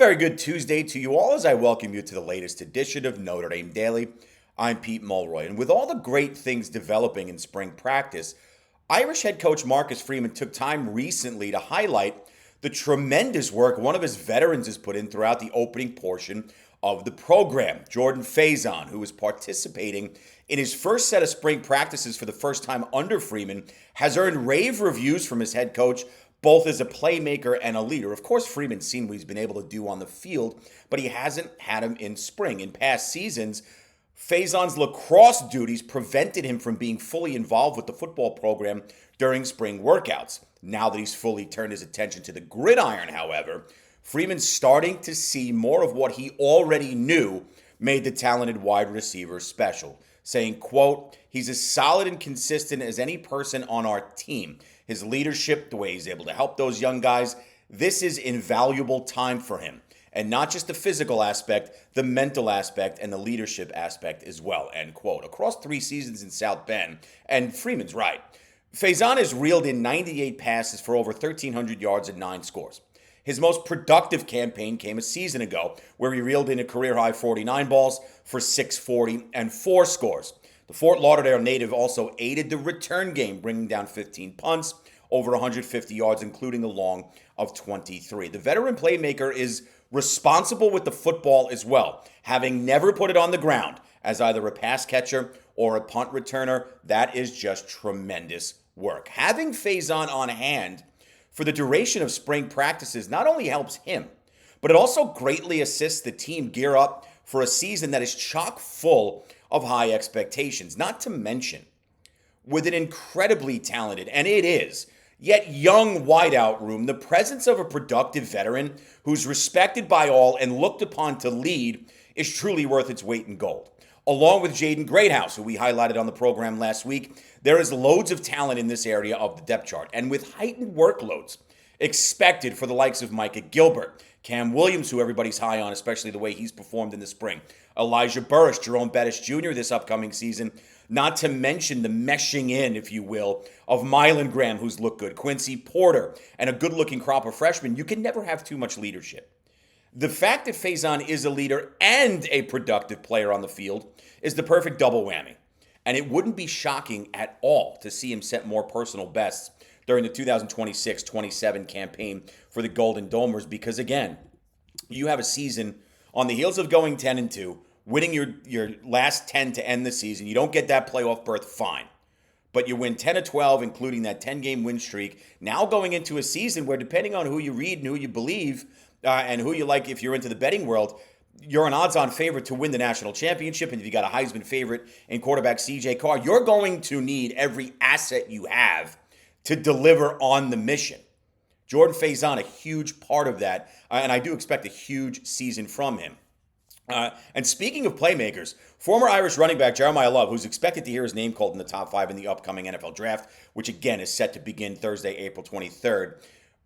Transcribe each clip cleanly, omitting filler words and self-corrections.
Very good Tuesday to you all as I welcome you to the latest edition of Notre Dame Daily. I'm Pete Mulroy, and with all the great things developing in spring practice, Irish head coach Marcus Freeman took time recently to highlight the tremendous work one of his veterans has put in throughout the opening portion of the program. Jordan Faison, who is participating in his first set of spring practices for the first time under Freeman, has earned rave reviews from his head coach, both as a playmaker and a leader. Of course, Freeman's seen what he's been able to do on the field, but he hasn't had him in spring. In past seasons, Faison's lacrosse duties prevented him from being fully involved with the football program during spring workouts. Now that he's fully turned his attention to the gridiron, however, Freeman's starting to see more of what he already knew made the talented wide receiver special, saying, quote, "He's as solid and consistent as any person on our team. His leadership, the way he's able to help those young guys, this is invaluable time for him." And not just the physical aspect, the mental aspect, and the leadership aspect as well, end quote. Across 3 seasons in South Bend, and Freeman's right, Faison has reeled in 98 passes for over 1,300 yards and 9 scores. His most productive campaign came a season ago, where he reeled in a career-high 49 balls for 640 and 4 scores. The Fort Lauderdale native also aided the return game, bringing down 15 punts, over 150 yards, including a long of 23. The veteran playmaker is responsible with the football as well, having never put it on the ground as either a pass catcher or a punt returner. That is just tremendous work. Having Faison on hand for the duration of spring practices not only helps him, but it also greatly assists the team gear up for a season that is chock full of high expectations. Not to mention, with an incredibly talented, and it is, yet young wideout room, the presence of a productive veteran who's respected by all and looked upon to lead is truly worth its weight in gold. Along with Jaden Greathouse, who we highlighted on the program last week, there is loads of talent in this area of the depth chart. And with heightened workloads expected for the likes of Micah Gilbert, Cam Williams, who everybody's high on, especially the way he's performed in the spring, Elijah Burris, Jerome Bettis Jr. this upcoming season, not to mention the meshing in, if you will, of Mylan Graham, who's looked good, Quincy Porter, and a good-looking crop of freshmen. You can never have too much leadership. The fact that Faison is a leader and a productive player on the field is the perfect double whammy. And it wouldn't be shocking at all to see him set more personal bests during the 2026-27 campaign for the Golden Domers because, again, you have a season on the heels of going 10-2, winning your last 10 to end the season. You don't get that playoff berth, fine. But you win 10 of 12, including that 10-game win streak. Now going into a season where, depending on who you read and who you believe and who you like if you're into the betting world, you're an odds-on favorite to win the national championship. And if you got a Heisman favorite in quarterback C.J. Carr, you're going to need every asset you have to deliver on the mission. Jordan Faison, a huge part of that, and I do expect a huge season from him. And speaking of playmakers, former Irish running back Jeremiah Love, who's expected to hear his name called in the top 5 in the upcoming NFL draft, which again is set to begin Thursday, April 23rd,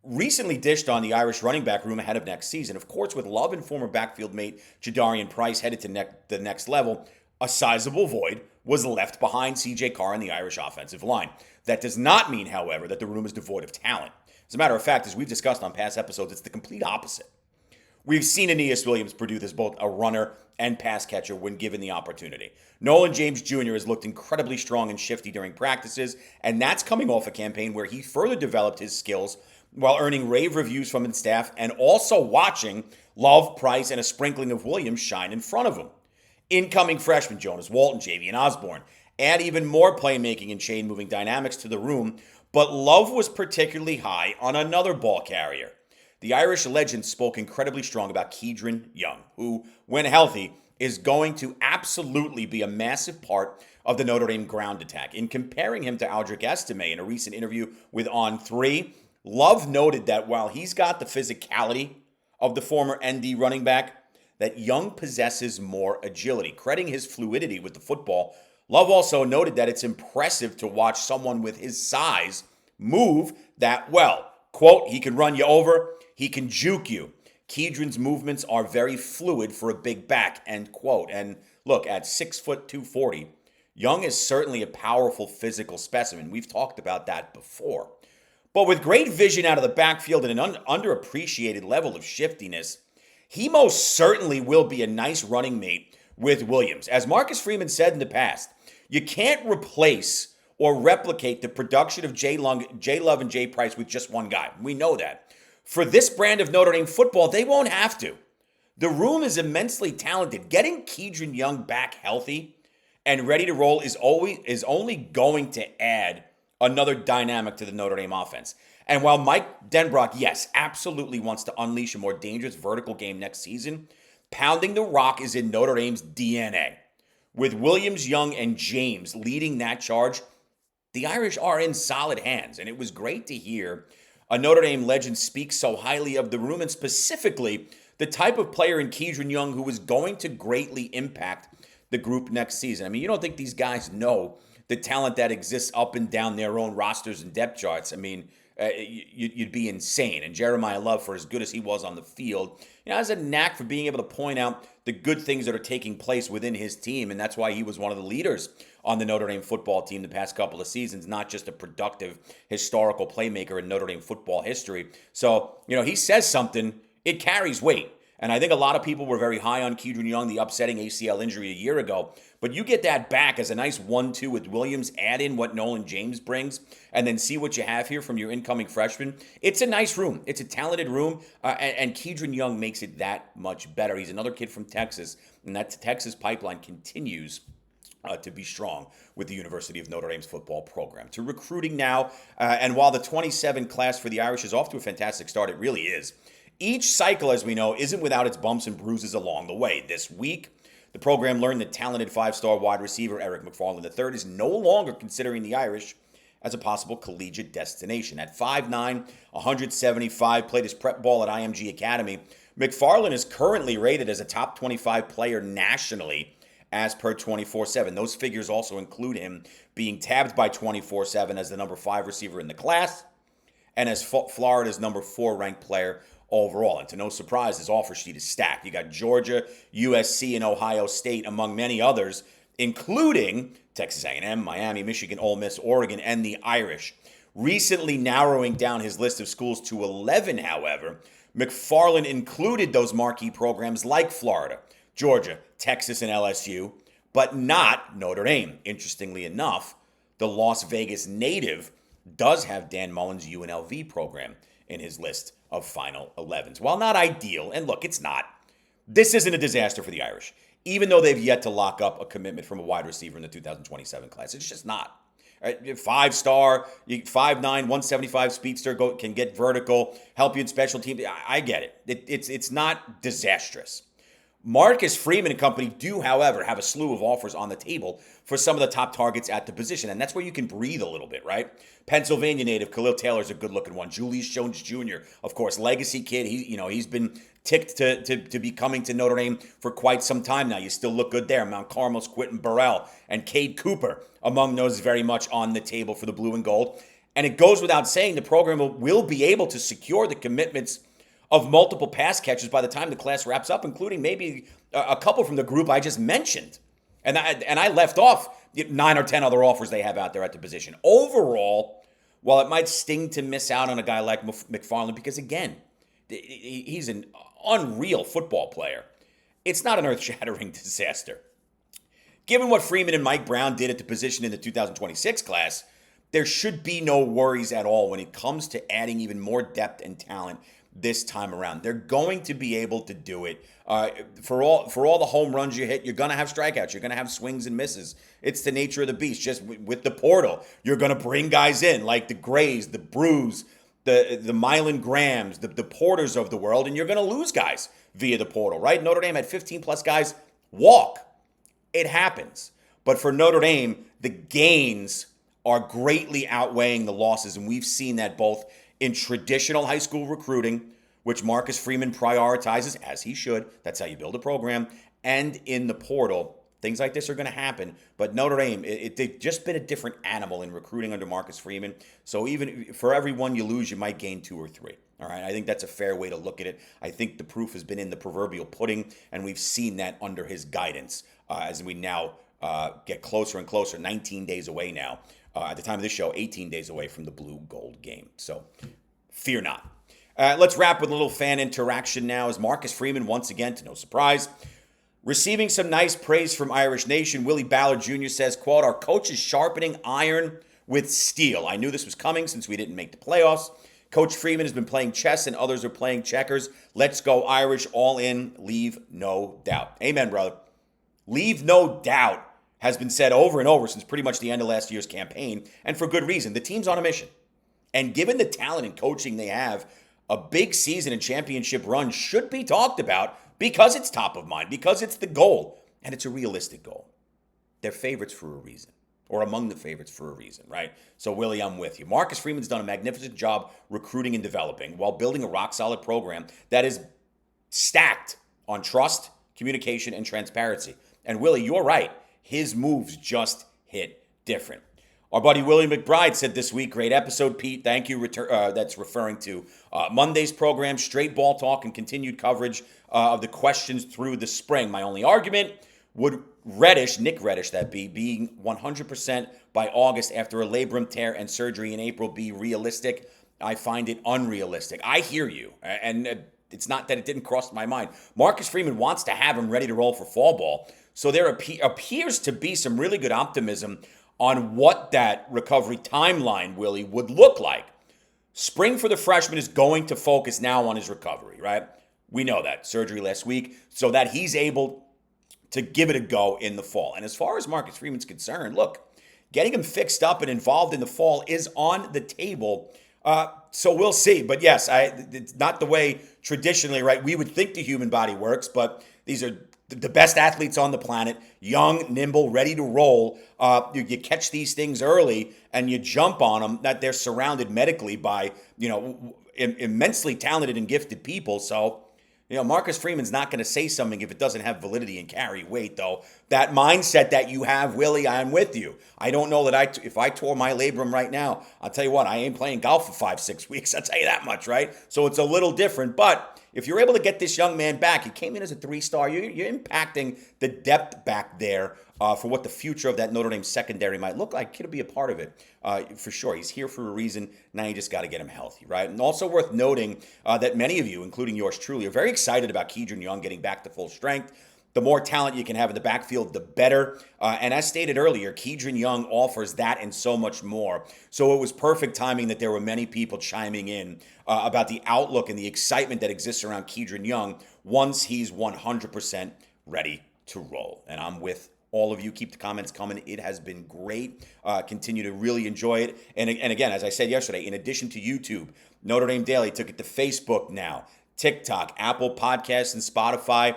recently dished on the Irish running back room ahead of next season. Of course, with Love and former backfield mate Jadarian Price headed to the next level, a sizable void was left behind C.J. Carr and the Irish offensive line. That does not mean, however, that the room is devoid of talent. As a matter of fact, as we've discussed on past episodes, it's the complete opposite. We've seen Aeneas Williams produce as both a runner and pass catcher when given the opportunity. Nolan James Jr. has looked incredibly strong and shifty during practices, and that's coming off a campaign where he further developed his skills while earning rave reviews from his staff and also watching Love, Price, and a sprinkling of Williams shine in front of him. Incoming freshmen Jonas Walton, Javian Osborne, add even more playmaking and chain-moving dynamics to the room, but Love was particularly high on another ball carrier. The Irish legend spoke incredibly strong about Kedron Young, who, when healthy, is going to absolutely be a massive part of the Notre Dame ground attack. In comparing him to Aldrick Estime in a recent interview with On3, Love noted that while he's got the physicality of the former ND running back, that Young possesses more agility. Crediting his fluidity with the football, Love also noted that it's impressive to watch someone with his size move that well. Quote, "He can run you over. He can juke you. Kedron's movements are very fluid for a big back," end quote. And look, at 6', 240, Young is certainly a powerful physical specimen. We've talked about that before. But with great vision out of the backfield and an underappreciated level of shiftiness, he most certainly will be a nice running mate with Williams. As Marcus Freeman said in the past, you can't replace or replicate the production of Jay Love and Jay Price with just one guy. We know that. For this brand of Notre Dame football, they won't have to. The room is immensely talented. Getting Kedron Young back healthy and ready to roll is only going to add another dynamic to the Notre Dame offense. And while Mike Denbrock, yes, absolutely wants to unleash a more dangerous vertical game next season, pounding the rock is in Notre Dame's DNA. With Williams, Young, and James leading that charge, the Irish are in solid hands. And it was great to hear a Notre Dame legend speak so highly of the room, and specifically the type of player in Kedron Young who is going to greatly impact the group next season. I mean, you don't think these guys know the talent that exists up and down their own rosters and depth charts. I mean, you'd be insane. And Jeremiah Love, for as good as he was on the field, has a knack for being able to point out the good things that are taking place within his team. And that's why he was one of the leaders on the Notre Dame football team the past couple of seasons, not just a productive historical playmaker in Notre Dame football history. So, he says something, it carries weight. And I think a lot of people were very high on Kedron Young, the upsetting ACL injury a year ago. But you get that back as a nice 1-2 with Williams, add in what Nolan James brings, and then see what you have here from your incoming freshman. It's a nice room. It's a talented room, and Kedron Young makes it that much better. He's another kid from Texas, and that Texas pipeline continues to be strong with the University of Notre Dame's football program. To recruiting now, and while the 27 class for the Irish is off to a fantastic start, it really is. Each cycle, as we know, isn't without its bumps and bruises along the way. This week, the program learned that talented five-star wide receiver Eric McFarland III is no longer considering the Irish as a possible collegiate destination. At 5'9", 175, played his prep ball at IMG Academy. McFarland is currently rated as a top 25 player nationally as per 24/7. Those figures also include him being tabbed by 24/7 as the number 5 receiver in the class and as Florida's number 4 ranked player overall. And to no surprise, his offer sheet is stacked. You got Georgia, USC, and Ohio State, among many others, including Texas A&M, Miami, Michigan, Ole Miss, Oregon, and the Irish. Recently narrowing down his list of schools to 11, however, McFarland included those marquee programs like Florida, Georgia, Texas, and LSU, but not Notre Dame. Interestingly enough, the Las Vegas native does have Dan Mullen's UNLV program in his list of final 11s. While not ideal, and look, it's not, this isn't a disaster for the Irish, even though they've yet to lock up a commitment from a wide receiver in the 2027 class. It's just not. Right? 5-star, 5'9", 175 speedster, can get vertical, help you in special teams. I get it. It's not disastrous. Marcus Freeman and company do, however, have a slew of offers on the table for some of the top targets at the position, and that's where you can breathe a little bit, right? Pennsylvania native Khalil Taylor's a good-looking one. Julius Jones Jr., of course, legacy kid. He's been ticked to be coming to Notre Dame for quite some time now. You still look good there. Mount Carmel's Quentin Burrell and Cade Cooper among those very much on the table for the blue and gold. And it goes without saying the program will be able to secure the commitments of multiple pass catchers by the time the class wraps up, including maybe a couple from the group I just mentioned. And I left off 9 or 10 other offers they have out there at the position. Overall, while it might sting to miss out on a guy like McFarland, because again, he's an unreal football player, it's not an earth-shattering disaster. Given what Freeman and Mike Brown did at the position in the 2026 class, there should be no worries at all when it comes to adding even more depth and talent this time around. They're going to be able to do it. For all the home runs you hit, you're going to have strikeouts. You're going to have swings and misses. It's the nature of the beast. Just with the portal, you're going to bring guys in like the Grays, the Brews, the Mylan Grahams, the Porters of the world, and you're going to lose guys via the portal, right? Notre Dame had 15-plus guys walk. It happens. But for Notre Dame, the gains are greatly outweighing the losses, and we've seen that both in traditional high school recruiting, which Marcus Freeman prioritizes, as he should. That's how you build a program. And in the portal, things like this are going to happen. But Notre Dame, they've just been a different animal in recruiting under Marcus Freeman. So even for every one you lose, you might gain 2 or 3. All right, I think that's a fair way to look at it. I think the proof has been in the proverbial pudding, and we've seen that under his guidance as we now get closer and closer, 19 days away now. At the time of this show, 18 days away from the blue-gold game. So fear not. Let's wrap with a little fan interaction now as Marcus Freeman, once again, to no surprise, receiving some nice praise from Irish Nation. Willie Ballard Jr. says, quote, our coach is sharpening iron with steel. I knew this was coming since we didn't make the playoffs. Coach Freeman has been playing chess and others are playing checkers. Let's go Irish, all in, leave no doubt. Amen, brother. Leave no doubt has been said over and over since pretty much the end of last year's campaign, and for good reason. The team's on a mission. And given the talent and coaching they have, a big season and championship run should be talked about because it's top of mind, because it's the goal, and it's a realistic goal. They're favorites for a reason, or among the favorites for a reason, right? So, Willie, I'm with you. Marcus Freeman's done a magnificent job recruiting and developing while building a rock-solid program that is stacked on trust, communication, and transparency. And, Willie, you're right. His moves just hit different. Our buddy Willie McBride said this week, great episode, Pete. Thank you. That's referring to Monday's program, straight ball talk, and continued coverage of the questions through the spring. My only argument, would Nick Reddish, that being 100% by August after a labrum tear and surgery in April, be realistic? I find it unrealistic. I hear you, and it's not that it didn't cross my mind. Marcus Freeman wants to have him ready to roll for fall ball, so there appears to be some really good optimism on what that recovery timeline, Willie, would look like. Spring for the freshman is going to focus now on his recovery, right? We know that. Surgery last week, so that he's able to give it a go in the fall. And as far as Marcus Freeman's concerned, look, getting him fixed up and involved in the fall is on the table. So we'll see. But yes, it's not the way traditionally, right, we would think the human body works, but these are the best athletes on the planet, young, nimble, ready to roll. You catch these things early and you jump on them, that they're surrounded medically by, immensely talented and gifted people. So, Marcus Freeman's not going to say something if it doesn't have validity and carry weight, though. That mindset that you have, Willie, I'm with you. I don't know that if I tore my labrum right now, I'll tell you what, I ain't playing golf for 5-6 weeks. I'll tell you that much, right? So it's a little different. But if you're able to get this young man back, he came in as a 3-star, you're impacting the depth back there for what the future of that Notre Dame secondary might look like. He'll be a part of it for sure. He's here for a reason. Now you just got to get him healthy, right? And also worth noting that many of you, including yours truly, are very excited about Kedron Young getting back to full strength. The more talent you can have in the backfield, the better. And as stated earlier, Kedron Young offers that and so much more. So it was perfect timing that there were many people chiming in about the outlook and the excitement that exists around Kedron Young once he's 100% ready to roll. And I'm with all of you. Keep the comments coming. It has been great. Continue to really enjoy it. And again, as I said yesterday, in addition to YouTube, Notre Dame Daily took it to Facebook now, TikTok, Apple Podcasts, and Spotify.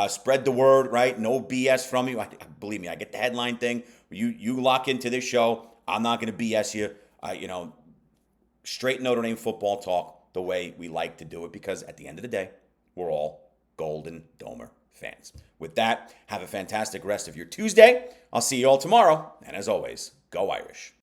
Spread the word, right? No BS from you. Believe me, I get the headline thing. You lock into this show. I'm not going to BS you. Straight Notre Dame football talk the way we like to do it, because at the end of the day, we're all Golden Domer fans. With that, have a fantastic rest of your Tuesday. I'll see you all tomorrow. And as always, go Irish.